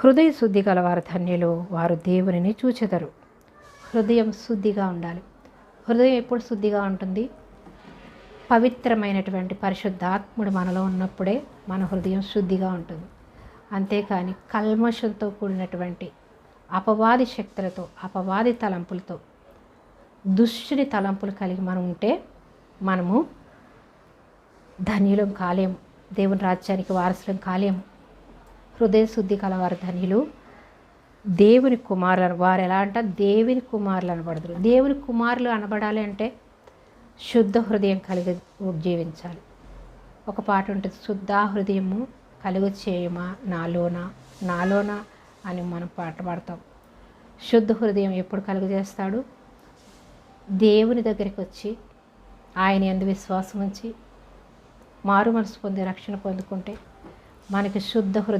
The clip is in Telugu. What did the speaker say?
హృదయ శుద్ధి గలవారు ధన్యులు, వారు దేవునిని చూచెదరు. హృదయం శుద్ధిగా ఉండాలి. హృదయం ఎప్పుడు శుద్ధిగా ఉంటుంది? పవిత్రమైనటువంటి పరిశుద్ధాత్ముడు మనలో ఉన్నప్పుడే మన హృదయం శుద్ధిగా ఉంటుంది. అంతేకాని కల్మషంతో కూడినటువంటి అపవాది శక్తులతో, అపవాది తలంపులతో, దుష్టుని తలంపులు కలిగి మనం ఉంటే మనము ధన్యులం కాలేము, దేవుని రాజ్యానికి వారసులం కాలేము. హృదయ శుద్ధి కలవారు ధన్యులు, దేవుని కుమారులు. వారు ఎలా అంటే దేవుని కుమారులు అనబడదురు. దేవుని కుమారులు అనబడాలి అంటే శుద్ధ హృదయం కలిగి జీవించాలి. ఒక పాట ఉంటుంది, శుద్ధ హృదయము కలుగు చేయమా నాలోన నాలోన అని మనం పాట పాడతాం. శుద్ధ హృదయం ఎప్పుడు కలుగు చేస్తాడు? దేవుని దగ్గరికి వచ్చి ఆయన యందు విశ్వాసం ఉంచి మారు మనసు పొంది రక్షణ పొందుకుంటే మనకి శుద్ధ హృదయం